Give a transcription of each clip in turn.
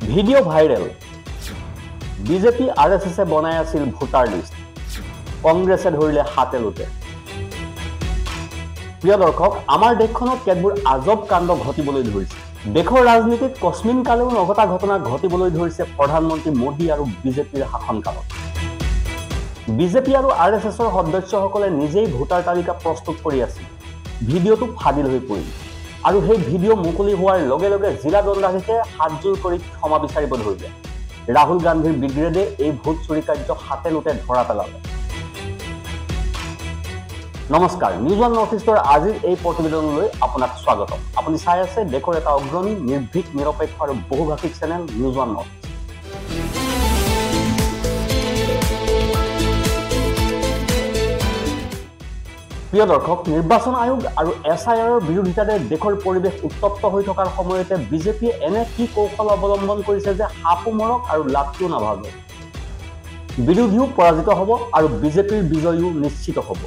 Video viral BJP আৰএছএছে বনাই আছিল voter list কংগ্ৰেছে ধৰিলে হাতে লোটে প্ৰিয় দৰ্শক আমাৰ দেশখনত কেতবোৰ আজব কাণ্ড ঘটিবলৈ ধৰিছে দেশৰ ৰাজনীতিত কস্মিন কালেও নঘটা ঘটনা ঘটিবলৈ ধৰিছে প্ৰধানমন্ত্ৰী মোদী আৰু বিজেপিৰ শাসনকালত বিজেপি আৰু আৰএছএছৰ সদস্যসকলে নিজেই ভোটাৰ তালিকা প্ৰস্তুত কৰি আছিল ভিডিঅ'টো ফাদিল হৈ পৰিল আৰু সেই ভিডিঅ' মুকলি হোৱাৰ লগে লগে জিলা দণ্ডাধীশে হাতজোৰ কৰি ক্ষমা বিচাৰিব ধৰিলে ৰাহুল গান্ধীৰ বিগ্ৰেডে এই ভোট চুৰি কাৰ্য হাতে লোটে ধৰা পেলালে নমস্কাৰ নিউজ ওৱান নৰ্থ ইষ্টৰ আজিৰ এই প্ৰতিবেদনলৈ আপোনাক স্বাগতম আপুনি চাই আছে দেশৰ এটা অগ্ৰণী নিৰ্ভীক নিৰপেক্ষ আৰু বহুভাষিক চেনেল নিউজ ওৱান নৰ্থ প্ৰিয় দৰ্শক নিৰ্বাচন আয়োগ আৰু এছআইআৰৰ বিৰোধিতাৰে দেশৰ পৰিৱেশ উত্তপ্ত হৈ থকাৰ সময়তে বিজেপিয়ে এনে কি কৌশল অৱলম্বন কৰিছে যে সাপো মৰক আৰু লাভটো নাভাবে বিৰোধীও পৰাজিত হ'ব আৰু বিজেপিৰ বিজয়ও নিশ্চিত হ'ব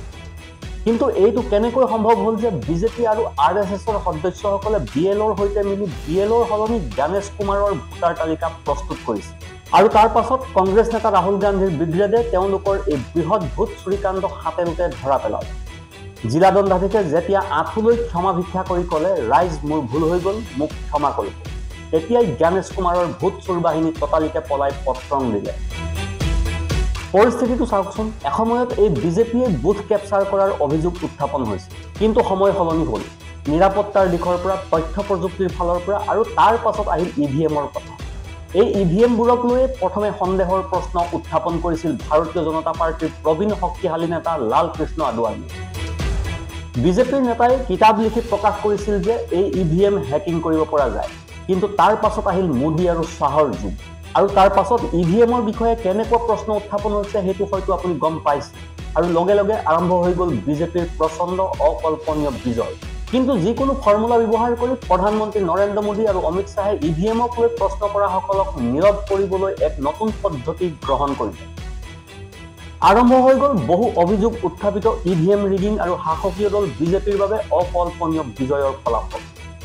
কিন্তু এইটো কেনেকৈ সম্ভৱ হ'ল যে বিজেপি আৰু আৰএছএছৰ সদস্যসকলে বিএলৰ সৈতে মিলি বিএলৰ সলনি গণেশ কুমাৰৰ ভোটাৰ তালিকা প্ৰস্তুত কৰিছে আৰু তাৰ পাছত কংগ্ৰেছ নেতা ৰাহুল গান্ধীৰ বিগ্ৰেডে তেওঁলোকৰ এই বৃহৎ ভোট চুৰিকাণ্ড হাতে লোটে ধৰা পেলালে জিলা দণ্ডাধীশে যেতিয়া আঁঠুলৈ ক্ষমা ভিক্ষা কৰি ক'লে ৰাইজ মোৰ ভুল হৈ গ'ল মোক ক্ষমা কৰিব তেতিয়াই গণেশ কুমাৰৰ ভোট চোৰ বাহিনী ততালিকে পলাই পত্ৰং দিলে পৰিস্থিতিটো চাওকচোন এসময়ত এই বিজেপিয়ে বুথ কেপচাৰ কৰাৰ অভিযোগ উত্থাপন হৈছে কিন্তু সময় সলনি হ'ল নিৰাপত্তাৰ দিশৰ পৰা তথ্য প্ৰযুক্তিৰ ফালৰ পৰা আৰু তাৰ পাছত আহিল ইভিএমৰ কথা এই ইভিএমবোৰক লৈ প্ৰথমে সন্দেহৰ প্ৰশ্ন উত্থাপন কৰিছিল ভাৰতীয় জনতা পাৰ্টিৰ প্ৰবীণ শক্তিশালী নেতা লাল কৃষ্ণ আদৱানীয়ে বিজেপিৰ নেতাই কিতাপ লিখি প্ৰকাশ কৰিছিল যে এই ইভিএম হেকিং কৰিব পৰা যায় কিন্তু তাৰ পাছত আহিল মোদী আৰু শ্বাহৰ যুগ আৰু তাৰ পাছত ইভিএমৰ বিষয়ে কেনেকুৱা প্ৰশ্ন উত্থাপন হৈছে সেইটো হয়তো আপুনি গম পাইছে আৰু লগে লগে আৰম্ভ হৈ গ'ল বিজেপিৰ প্ৰচণ্ড অকল্পনীয় বিজয় কিন্তু যিকোনো ফৰ্মুলা ব্যৱহাৰ কৰি প্ৰধানমন্ত্ৰী নৰেন্দ্ৰ মোদী আৰু অমিত শ্বাহে ইভিএমক লৈ প্ৰশ্ন কৰাসকলক নীৰৱ কৰিবলৈ এক নতুন পদ্ধতি গ্ৰহণ কৰিলে আৰম্ভ হৈ গ'ল বহু অভিযোগ উত্থাপিত ইভিএম ৰিগিং আৰু শাসকীয় দল বিজেপিৰ বাবে অকল্পনীয় বিজয়ৰ ফলাফল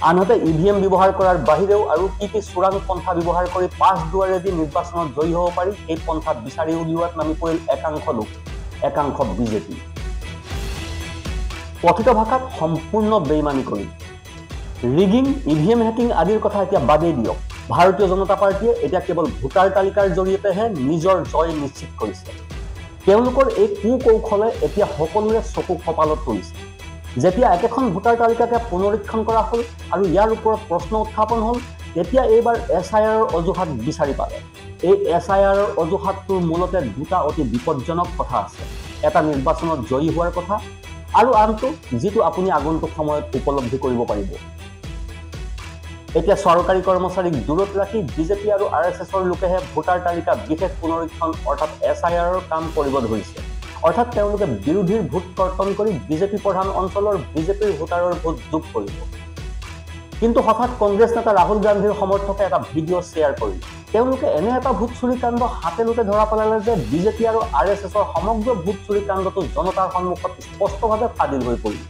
আনহাতে ইভিএম ব্যৱহাৰ কৰাৰ বাহিৰেও আৰু কি চোৰাং পন্থা ব্যৱহাৰ কৰি পাঁচ দুৱাৰেদি নিৰ্বাচনত জয়ী হ'ব পাৰি এই পন্থা বিচাৰি উলিওৱাত নামি পৰিল একাংশ লোক একাংশ বিজেপি কথিত ভাষাত সম্পূৰ্ণ বেইমানি কৰি ৰিগিং ইভিএম হেকিং আদিৰ কথা এতিয়া বাদেই দিয়ক ভাৰতীয় জনতা পাৰ্টিয়ে এতিয়া কেৱল ভোটাৰ তালিকাৰ জৰিয়তেহে নিজৰ জয় নিশ্চিত কৰিছে তেওঁলোকৰ এই কুকৌশলে এতিয়া সকলোৰে চকু কপালত তুলিছে যেতিয়া একেখন ভোটাৰ তালিকাকে পুনৰীক্ষণ কৰা হ'ল আৰু ইয়াৰ ওপৰত প্ৰশ্ন উত্থাপন হ'ল তেতিয়া এইবাৰ এছআইআৰৰ অজুহাত বিচাৰি পালে এই এছআইআৰৰ অজুহাতটোৰ মূলতে দুটা অতি বিপদজনক কথা আছে এটা নিৰ্বাচনত জয়ী হোৱাৰ কথা আৰু আনটো যিটো আপুনি আগন্তুক সময়ত উপলব্ধি কৰিব পাৰিব এতিয়া চৰকাৰী কৰ্মচাৰীক দূৰত ৰাখি বিজেপি আৰু আৰএছএছৰ লোকেহে ভোটাৰ তালিকা বিশেষ পুনৰীক্ষণ অৰ্থাৎ এছআইআৰৰ কাম কৰিব ধৰিছে অৰ্থাৎ তেওঁলোকে বিৰোধীৰ ভোট কৰ্তন কৰি বিজেপি প্ৰধান অঞ্চলৰ বিজেপিৰ ভোটাৰৰ ভোট যোগ কৰিব কিন্তু হঠাৎ কংগ্ৰেছ নেতা ৰাহুল গান্ধীৰ সমৰ্থকে এটা ভিডিঅ' শ্বেয়াৰ কৰিলে তেওঁলোকে এনে এটা ভোট চুৰি কাণ্ড হাতে লোটে ধৰা পেলালে যে বিজেপি আৰু আৰএছএছৰ সমগ্ৰ ভোট চুৰি কাণ্ডটো জনতাৰ সন্মুখত স্পষ্টভাৱে ফাদিল হৈ পৰিল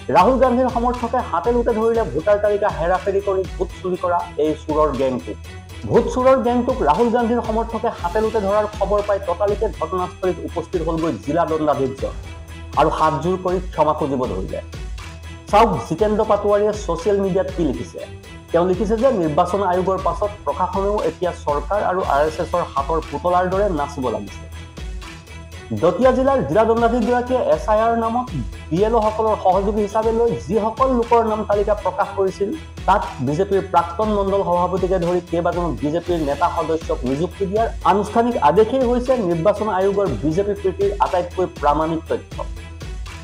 ৰাহুল গান্ধীৰ সমৰ্থকে হাতে লোটে ধৰিলে ভোটাৰ তালিকা হেৰাফেৰি কৰি ভোট চুৰি কৰা এই চোৰৰ গেংটোক ভোট চোৰৰ গেংটোক ৰাহুল গান্ধীৰ সমৰ্থকে হাতে লোটে ধৰাৰ খবৰ পাই ততালিকে ঘটনাস্থলীত উপস্থিত হ'লগৈ জিলা দণ্ডাধীশ আৰু হাতজোৰ কৰি ক্ষমা খুজিব ধৰিলে চাওক জিতেন্দ্ৰ পাটোৱাৰীয়ে ছ'চিয়েল মিডিয়াত কি লিখিছে তেওঁ লিখিছে যে নিৰ্বাচন আয়োগৰ পাছত প্ৰশাসনেও এতিয়া চৰকাৰ আৰু আৰএছএছৰ হাতৰ পুতলাৰ দৰে নাচিব লাগিছে দতিয়া জিলাৰ জিলা দণ্ডাধীশগৰাকীয়ে এছআইআৰ নামত বিএলঅ'সকলৰ সহযোগী হিচাপে লৈ যিসকল লোকৰ নাম তালিকা প্ৰকাশ কৰিছিল তাত বিজেপিৰ প্ৰাক্তন মণ্ডল সভাপতিকে ধৰি কেইবাজনো বিজেপিৰ নেতা সদস্যক নিযুক্তি দিয়াৰ আনুষ্ঠানিক আদেশেই হৈছে নিৰ্বাচন আয়োগৰ বিজেপি প্ৰীতিৰ আটাইতকৈ প্ৰামাণিক তথ্য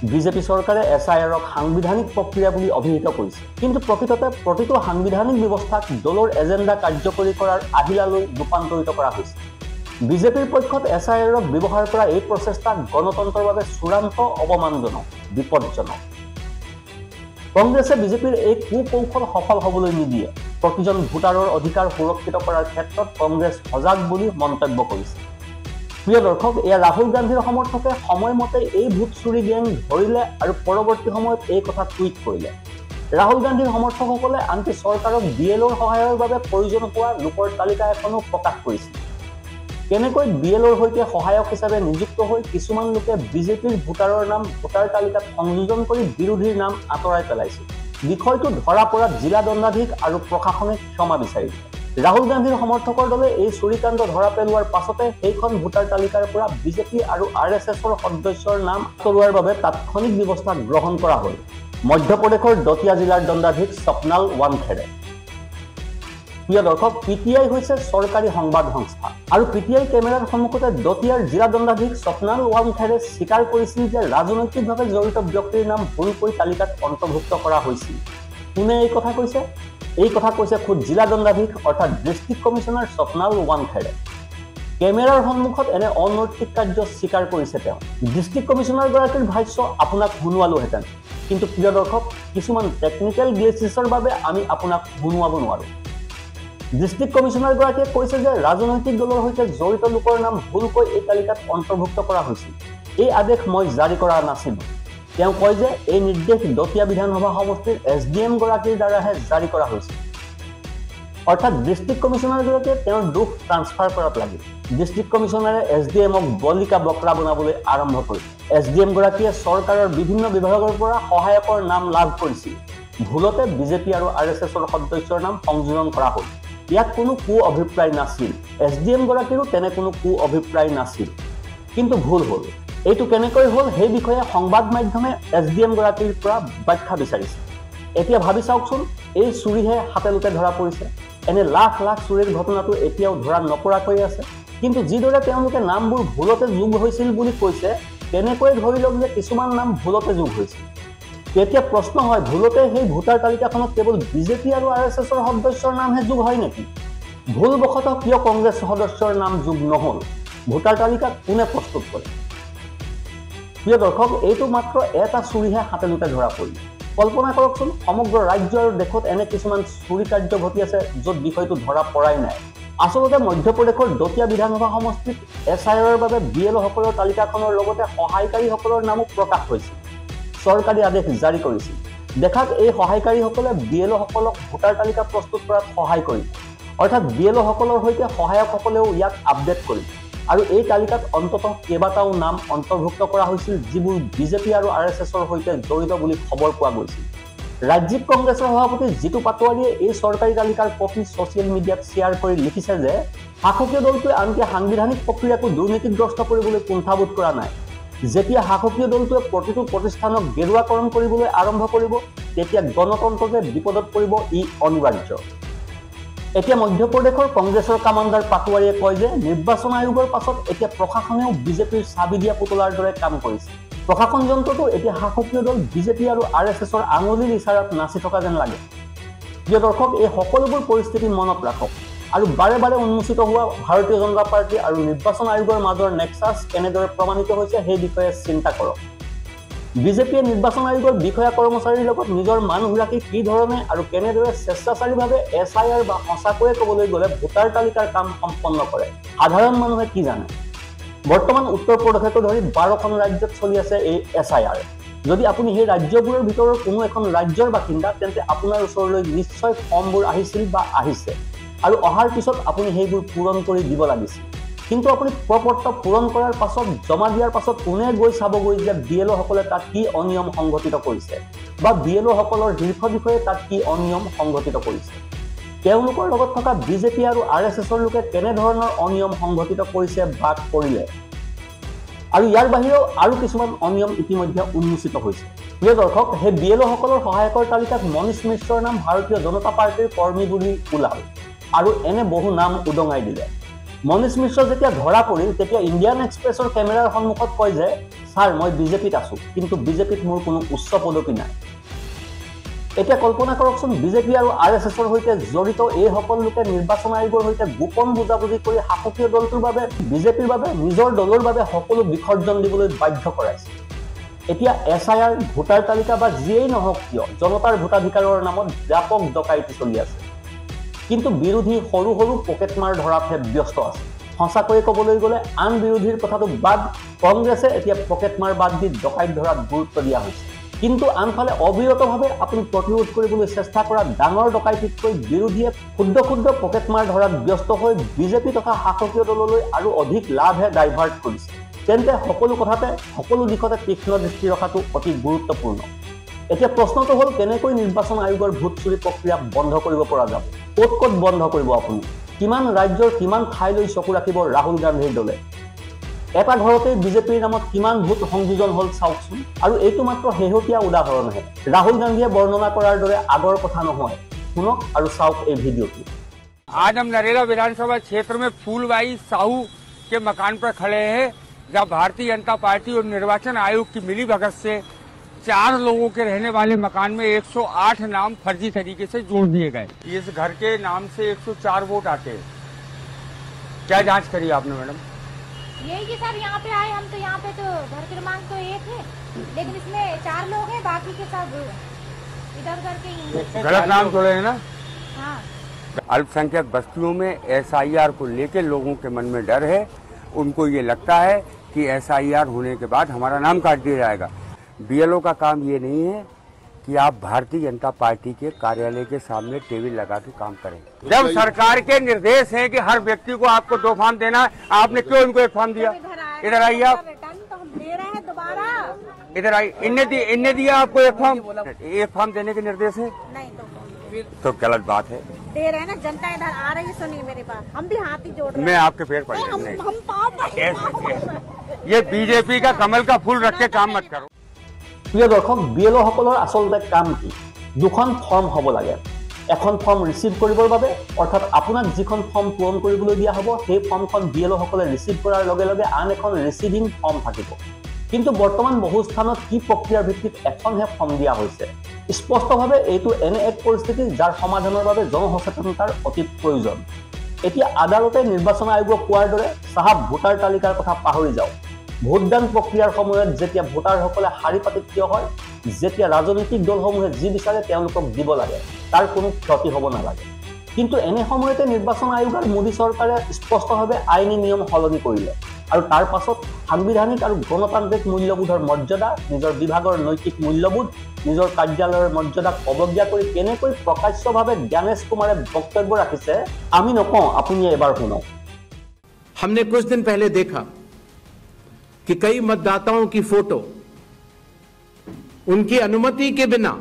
বিজেপি চৰকাৰে এছআইআৰক সাংবিধানিক প্ৰক্ৰিয়া বুলি অভিহিত কৰিছে কিন্তু প্ৰকৃততে প্ৰতিটো সাংবিধানিক ব্যৱস্থাক দলৰ এজেণ্ডা কাৰ্যকৰী কৰাৰ আহিলালৈ ৰূপান্তৰিত কৰা হৈছে বিজেপিৰ পক্ষত এছআইআৰক ব্যৱহাৰ কৰা এই প্ৰচেষ্টা গণতন্ত্ৰৰ বাবে চূড়ান্ত অপমানজনক বিপদজনক কংগ্ৰেছে বিজেপিৰ এই কুকৌশল সফল হ'বলৈ নিদিয়ে প্ৰতিজন ভোটাৰৰ অধিকাৰ সুৰক্ষিত কৰাৰ ক্ষেত্ৰত কংগ্ৰেছ সজাগ বুলি মন্তব্য কৰিছে প্ৰিয় দৰ্শক এয়া ৰাহুল গান্ধীৰ সমৰ্থকে সময়মতে এই ভোট চুৰি গেং ধৰিলে আৰু পৰৱৰ্তী সময়ত এই কথা টুইট কৰিলে ৰাহুল গান্ধীৰ সমৰ্থকসকলে আনকি চৰকাৰক BLOৰ সহায়ৰ বাবে প্ৰয়োজন হোৱা লোকৰ তালিকা এখনো প্ৰকাশ কৰিছিল। কেনেকৈ BLOৰ সৈতে সহায়ক হিচাপে নিযুক্ত হৈ কিছুমান লোকে বিজেপিৰ ভোটাৰৰ নাম ভোটাৰ তালিকাত সংযোজন কৰি বিৰোধীৰ নাম আঁতৰাই পেলাইছিল। বিষয়টো ধৰা পৰাত জিলা দণ্ডাধীশ আৰু প্ৰশাসনে ক্ষমা বিচাৰিলে। ৰাহুল গান্ধীৰ সমৰ্থকৰ দলে এই চুৰিকাণ্ড ধৰা পেলোৱাৰ পাছতে সেইখন ভোটাৰ তালিকাৰ পৰা বিজেপি আৰু RSSৰ সদস্যৰ নাম আঁতৰোৱাৰ বাবে তাৎক্ষণিক ব্যৱস্থা গ্ৰহণ কৰা হ'ল মধ্যপ্ৰদেশৰ দতিয়া জিলাৰ দণ্ডাধীশ স্বপ্নাল ৱানখেড়ে। প্ৰিয় দৰ্শক, PTI হৈছে চৰকাৰী সংবাদ সংস্থা আৰু PTI কেমেৰাৰ সন্মুখতে দতিয়াৰ জিলা দণ্ডাধীশ স্বপ্নাল ৱানখেড়ে স্বীকাৰ কৰিছিল যে ৰাজনৈতিকভাৱে জড়িত ব্যক্তিৰ নাম ভুলকৈ তালিকাত অন্তৰ্ভুক্ত কৰা হৈছিল। কোনে এই কথা কৈছে? এই কথা কৈছে খুদ জিলা দণ্ডাধীশ অৰ্থাৎ ডিষ্ট্ৰিক্ট কমিশনাৰ স্বপ্নাল ৱানখেড়ে। কেমেৰাৰ সন্মুখত এনে অনৈতিক কাৰ্য স্বীকাৰ কৰিছে তেওঁ। ডিষ্ট্ৰিক্ট কমিশনাৰগৰাকীৰ ভাষ্য আপোনাক শুনোৱালোহেঁতেন, কিন্তু প্ৰিয় দৰ্শক, কিছুমান টেকনিকেল গ্লিচেছৰ বাবে আমি আপোনাক শুনোৱাব নোৱাৰোঁ। ডিষ্ট্ৰিক্ট কমিশনাৰগৰাকীয়ে কৈছে যে ৰাজনৈতিক দলৰ সৈতে জড়িত লোকৰ নাম ভুলকৈ এই তালিকাত অন্তৰ্ভুক্ত কৰা হৈছিল। এই আদেশ মই জাৰি কৰা নাছিলো। তেওঁ কয় যে এই নিৰ্দেশ দতিয়া বিধানসভা সমষ্টিৰ SDM গৰাকীৰ দ্বাৰাহে জাৰি কৰা হৈছিল। অৰ্থাৎ ডিষ্ট্ৰিক্ট কমিশনাৰগৰাকীয়ে তেওঁৰ দোষ ট্ৰান্সফাৰ কৰাত লাগিল। ডিষ্ট্ৰিক্ট কমিশনাৰে SDMক বলিকা বকৰা বনাবলৈ আৰম্ভ কৰিলে। SDM গৰাকীয়ে চৰকাৰৰ বিভিন্ন বিভাগৰ পৰা সহায়কৰ নাম লাভ কৰিছিল। ভুলতে বিজেপি আৰু RSSৰ সদস্যৰ নাম সংযোজন কৰা হ'ল। ইয়াত কোনো অভিপ্ৰায় নাছিল। SDM গৰাকীৰো তেনে কোনো অভিপ্ৰায় নাছিল, কিন্তু ভুল হ'ল। এইটো কেনেকৈ হ'ল সেই বিষয়ে সংবাদ মাধ্যমে SDM গৰাকীৰ পৰা ব্যাখ্যা বিচাৰিছে। এতিয়া ভাবি চাওকচোন, এই চুৰিহে হাতেলোতে ধৰা পৰিছে। এনে লাখ লাখ চুৰিৰ ঘটনাটো এতিয়াও ধৰা নপৰাকৈ আছে। কিন্তু যিদৰে তেওঁলোকে নামবোৰ ভুলতে যোগ হৈছিল বুলি কৈছে, তেনেকৈ ধৰি লওক যে কিছুমান নাম ভুলতে যোগ হৈছিল। তেতিয়া প্ৰশ্ন হয়, ভুলতে সেই ভোটাৰ তালিকাখনত কেৱল বিজেপি আৰু RSSৰ সদস্যৰ নামহে যোগ হয় নেকি? ভুলবশতঃ কিয় কংগ্ৰেছ সদস্যৰ নাম যোগ নহল? ভোটাৰ তালিকা কোনে প্ৰস্তুত কৰে? প্ৰিয় দৰ্শক, এইটো মাত্ৰ এটা চুৰিহে হাতেলোতে ধৰা পৰিল। কল্পনা কৰকচোন, সমগ্ৰ ৰাজ্য আৰু দেশত এনে কিছুমান চুৰি কাৰ্য ঘটি আছে য'ত বিষয়টো ধৰা পৰাই নাই। আচলতে মধ্যপ্ৰদেশৰ দতিয়া বিধানসভা সমষ্টিত SIRৰ বাবে BLO সকলৰ তালিকাখনৰ লগতে সহায়কাৰীসকলৰ নামো প্ৰকাশ হৈছিল। চৰকাৰী আদেশ জাৰি কৰিছিল। দেখাত এই সহায়কাৰীসকলে BLO সকলক ভোটাৰ তালিকা প্ৰস্তুত কৰাত সহায় কৰিল। অৰ্থাৎ BLO সকলৰ সৈতে সহায়কসকলেও ইয়াক আপডেট কৰিল। আৰু এই তালিকাত অন্ততঃ কেইবাটাও নাম অন্তৰ্ভুক্ত কৰা হৈছিল যিবোৰ বিজেপি আৰু RSSৰ সৈতে জড়িত বুলি খবৰ পোৱা গৈছিল। ৰাজ্যিক কংগ্ৰেছৰ সভাপতি জিতু পাটোৱাৰীয়ে এই চৰকাৰী তালিকাৰ কপি ছচিয়েল মিডিয়াত শ্বেয়াৰ কৰি লিখিছে যে শাসকীয় দলটোৱে আনকি সাংবিধানিক প্ৰক্ৰিয়াকো দুৰ্নীতিগ্ৰস্ত কৰিবলৈ কুণ্ঠাবোধ কৰা নাই। যেতিয়া শাসকীয় দলটোৱে প্ৰতিটো প্ৰতিষ্ঠানক গেৰুৱাকৰণ কৰিবলৈ আৰম্ভ কৰিব, তেতিয়া গণতন্ত্ৰ যে বিপদত পৰিব ই অনিবাৰ্য। এতিয়া মধ্যপ্ৰদেশৰ কংগ্ৰেছৰ কামাণ্ডাৰ পাটোৱাৰীয়ে কয় যে নিৰ্বাচন আয়োগৰ পাছত এতিয়া প্ৰশাসনেও বিজেপিৰ চাবি দিয়া পুতলাৰ দৰে কাম কৰিছে। প্ৰশাসন যন্ত্ৰটো এতিয়া শাসকীয় দল বিজেপি আৰু RSSৰ আঙুলিৰ ইচাৰাত নাচি থকা যেন লাগে। প্ৰিয় দৰ্শক, এই সকলোবোৰ পৰিস্থিতি মনত ৰাখক আৰু বাৰে বাৰে উন্মোচিত হোৱা ভাৰতীয় জনতা পাৰ্টি আৰু নিৰ্বাচন আয়োগৰ মাজৰ নেক্সাছ কেনেদৰে প্ৰমাণিত হৈছে সেই বিষয়ে চিন্তা কৰক। বিজেপিয়ে নিৰ্বাচন আয়োগৰ বিষয়া কৰ্মচাৰীৰ লগত নিজৰ মানুহ ৰাখি কি ধৰণে আৰু কেনেদৰে স্বেচ্ছাচাৰীভাৱে SIR বা সঁচাকৈয়ে ক'বলৈ গ'লে ভোটাৰ তালিকাৰ কাম সম্পন্ন কৰে, সাধাৰণ মানুহে কি জানে? বৰ্তমান উত্তৰ প্ৰদেশকে ধৰি 12খন ৰাজ্যত চলি আছে এই SIR। যদি আপুনি সেই ৰাজ্যবোৰৰ ভিতৰৰ কোনো এখন ৰাজ্যৰ বাসিন্দা, তেন্তে আপোনাৰ ওচৰলৈ নিশ্চয় ফৰ্মবোৰ আহিছিল বা আহিছে আৰু অহাৰ পিছত আপুনি সেইবোৰ পূৰণ কৰি দিব লাগিছিল। কিন্তু আপুনি প্ৰপত্ৰ পূৰণ কৰাৰ পাছত জমা দিয়াৰ পাছত কোনে গৈ চাবগৈ যে BLO সকলে তাত কি অনিয়ম সংঘটিত কৰিছে বা BLO সকলৰ শীৰ্ষ বিষয়ে তাত কি অনিয়ম সংঘটিত কৰিছে? তেওঁলোকৰ লগত থকা বিজেপি আৰু RSSৰ লোকে কেনেধৰণৰ অনিয়ম সংঘটিত কৰিছে বা কৰিলে? আৰু ইয়াৰ বাহিৰেও আৰু কিছুমান অনিয়ম ইতিমধ্যে উন্মোচিত হৈছে। প্ৰিয় দৰ্শক, সেই BLO সকলৰ সহায়কৰ তালিকাত মনীষ মিশ্ৰৰ নাম ভাৰতীয় জনতা পাৰ্টিৰ কৰ্মী বুলি ওলাল আৰু এনে বহু নাম উদঙাই দিলে। মনীষ মিশ্ৰ যেতিয়া ধৰা পৰিল, তেতিয়া ইণ্ডিয়ান এক্সপ্ৰেছৰ কেমেৰাৰ সন্মুখত কয় যে ছাৰ, মই বিজেপিত আছো, কিন্তু বিজেপিত মোৰ কোনো উচ্চ পদবী নাই। এতিয়া কল্পনা কৰকচোন, বিজেপি আৰু RSSৰ সৈতে জড়িত এই সকল লোকে নিৰ্বাচন আয়োগৰ সৈতে গোপন বুজাবুজি কৰি শাসকীয় দলটোৰ বাবে, বিজেপিৰ বাবে, নিজৰ দলৰ বাবে সকলো বিসৰ্জন দিবলৈ বাধ্য কৰাইছে। এতিয়া SIR, ভোটাৰ তালিকা বা যিয়েই নহওক কিয়, জনতাৰ ভোটাধিকাৰৰ নামত ব্যাপক ডকাইতি চলি আছে। কিন্তু বিৰোধী সৰু সৰু পকেটমাৰ ধৰাতহে ব্যস্ত আছে। সঁচাকৈয়ে ক'বলৈ গ'লে আন বিৰোধীৰ কথাটো বাদ, কংগ্ৰেছে এতিয়া পকেটমাৰ বাদ দি ডকাইত ধৰাত গুৰুত্ব দিয়া হৈছে। কিন্তু আনফালে অবিৰতভাৱে আপুনি প্ৰতিৰোধ কৰিবলৈ চেষ্টা কৰা ডাঙৰ ডকাইতিতকৈ বিৰোধীয়ে ক্ষুদ্ৰ ক্ষুদ্ৰ পকেটমাৰ ধৰাত ব্যস্ত হৈ বিজেপি তথা শাসকীয় দললৈ আৰু অধিক লাভহে ডাইভাৰ্ট কৰিছে। তেন্তে সকলো কথাতে সকলো দিশতে তীক্ষ্ণ দৃষ্টি ৰখাটো অতি গুৰুত্বপূৰ্ণ। এতিয়া প্ৰশ্নটো হ'ল কেনেকৈ নিৰ্বাচন আয়োগৰ ভোট চুৰি প্ৰক্ৰিয়া বন্ধ কৰিব পৰা যাব? ক'ত ক'ত বন্ধ কৰিব আপুনি? কিমান ৰাজ্যৰ কিমান ঠাইলৈ চকু ৰাখিব ৰাহুল গান্ধীৰ দলে? এটা ঘৰতেই বিজেপিৰ নামত কিমান ভোট সংযোজন হ'ল চাওকচোন। আৰু এইটো মাত্ৰ শেহতীয়া উদাহৰণহে। ৰাহুল গান্ধীয়ে বৰ্ণনা কৰাৰ দৰে আগৰ কথা নহয়। শুনক আৰু চাওক এই ভিডিঅ'টো। आज हम नरेला विधानसभा क्षेत्र में फूलबाई साहू के मकान पर खड़े हैं, जहां भारतीय जनता पार्टी और निर्वाचन आयोग की मिलीभगत से 4 लोगों के रहने वाले मकान में 108 नाम फर्जी तरीके से जोड़ दिए गए। इस घर के नाम से 104 वोट आते हैं। क्या जांच करी आपने मैडम? यही कि सर यहाँ पे आए हम तो यहाँ पे तो घर क्रमांक तो 1 है, लेकिन इसमें 4 लोग हैं, बाकी के सब इधर उधर के गलत नाम जोड़े हैं ना। हाँ। अल्पसंख्यक बस्तियों में SIR को लेकर लोगों के मन में डर है। उनको ये लगता है कि SIR होने के बाद हमारा नाम काट दिया जाएगा। BLO का काम ये नहीं है कि आप भारतीय जनता पार्टी के कार्यालय के सामने टेबल लगा के काम करें। जब सरकार के निर्देश हैं कि हर व्यक्ति को आपको 2 फॉर्म देना है, आपने क्यों इनको 1 फॉर्म दिया? इधर आइए आप, तो हम दे रहे हैं दोबारा। इधर आइए। इनने दिया आपको 1 फॉर्म देने के निर्देश है? नहीं तो गलत बात है। दे रहे हैं ना, जनता इधर आ रही है, सुनिए मेरे पास, हम भी हाथ ही जोड़ रहे हैं। मैं आपके पैर पड़ हम पाँव ये बीजेपी का कमल का फूल रख के काम मत करो। প্ৰিয় দৰ্শক, BLO সকলৰ আচলতে কাম কি? 2খন ফৰ্ম হ'ব লাগে। এখন ফৰ্ম ৰিচিভ কৰিবৰ বাবে, অৰ্থাৎ আপোনাক যিখন ফৰ্ম পূৰণ কৰিবলৈ দিয়া হ'ব সেই ফৰ্মখন BLO সকলে ৰিচিভ কৰাৰ লগে লগে আন এখন ৰিচিভিং ফৰ্ম থাকিব। কিন্তু বৰ্তমান বহু স্থানত কি প্ৰক্ৰিয়াৰ ভিত্তিত এখনহে ফৰ্ম দিয়া হৈছে। স্পষ্টভাৱে এইটো এনে এক পৰিস্থিতি যাৰ সমাধানৰ বাবে জনসচেতনতাৰ অতি প্ৰয়োজন। এতিয়া আদালতে নিৰ্বাচন আয়োগক কোৱাৰ দৰে চাহাব ভোটাৰ তালিকাৰ কথা পাহৰি যাওক। ভোটদান প্ৰক্ৰিয়াৰ সময়ত যেতিয়া ভোটাৰসকলে শাৰী পাতি থিয় হয়, যেতিয়া ৰাজনৈতিক দলসমূহে যি বিচাৰে তেওঁলোকক দিব লাগে, তাৰ কোনো ক্ষতি হ'ব নালাগে। কিন্তু এনে সময়তে নিৰ্বাচন আয়োগ আৰু মোদী চৰকাৰে স্পষ্টভাৱে আইনী নিয়ম সলনি কৰিলে আৰু তাৰ পাছত সাংবিধানিক আৰু গণতান্ত্ৰিক মূল্যবোধৰ মৰ্যাদা, নিজৰ বিভাগৰ নৈতিক মূল্যবোধ, নিজৰ কাৰ্যালয়ৰ মৰ্যাদাক অৱজ্ঞা কৰি কেনেকৈ প্ৰকাশ্যভাৱে জ্ঞানেশ কুমাৰে বক্তব্য ৰাখিছে আমি নকওঁ, আপুনি এবাৰ শুনক। हमने कुछ दिन पहले देखा कि कई मतदाताओं की फोटो उनकी अनुमति के बिना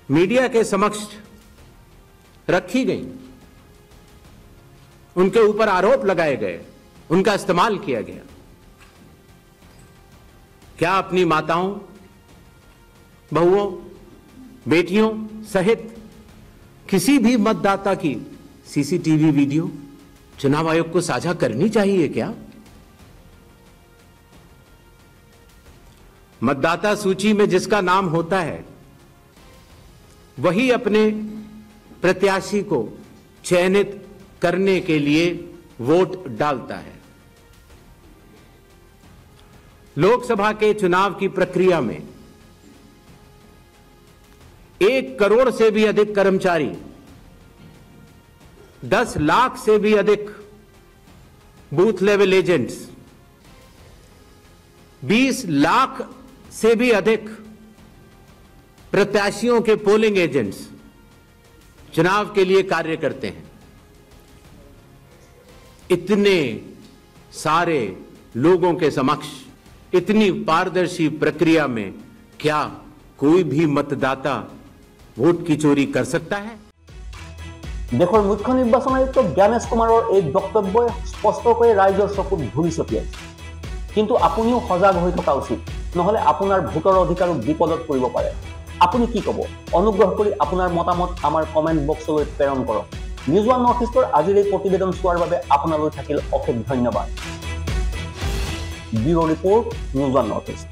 मीडिया के समक्ष रखी गई, उनके ऊपर आरोप लगाए गए, उनका इस्तेमाल किया गया। क्या अपनी माताओं, बहुओं, बेटियों सहित किसी भी मतदाता की सीसीटीवी वीडियो चुनाव आयोग को साझा करनी चाहिए क्या? मतदाता सूची में जिसका नाम होता है वही अपने प्रत्याशी को चयनित करने के लिए वोट डालता है। लोकसभा के चुनाव की प्रक्रिया में 1 करोड़ से भी अधिक कर्मचारी, 10 लाख से भी अधिक बूथ लेवल एजेंट्स, 20 लाख से भी अधिक प्रत्याशियों के पोलिंग एजेंट्स चुनाव के लिए कार्य करते हैं। इतने सारे लोगों के समक्ष इतनी पारदर्शी प्रक्रिया में क्या कोई भी मतदाता वोट की चोरी कर सकता है? দেশৰ মুখ্য নিৰ্বাচন আয়ুক্ত জ্ঞানেশ কুমাৰৰ এই বক্তব্যই স্পষ্টকৈ ৰাইজৰ চকুত ধূলি ছটিয়াইছে। কিন্তু আপুনিও সজাগ হৈ থকা উচিত, নহলে আপোনাৰ ভোটৰ অধিকাৰো বিপদত পৰিব পাৰে। আপুনি কি ক'ব? অনুগ্ৰহ কৰি আপোনাৰ মতামত আমাৰ কমেণ্ট বক্সলৈ প্ৰেৰণ কৰক। নিউজ ওৱান নৰ্থ ইষ্টৰ আজিৰ এই প্ৰতিবেদন চোৱাৰ বাবে আপোনালৈ থাকিল অশেষ ধন্যবাদ। Bureau' report, news one north east.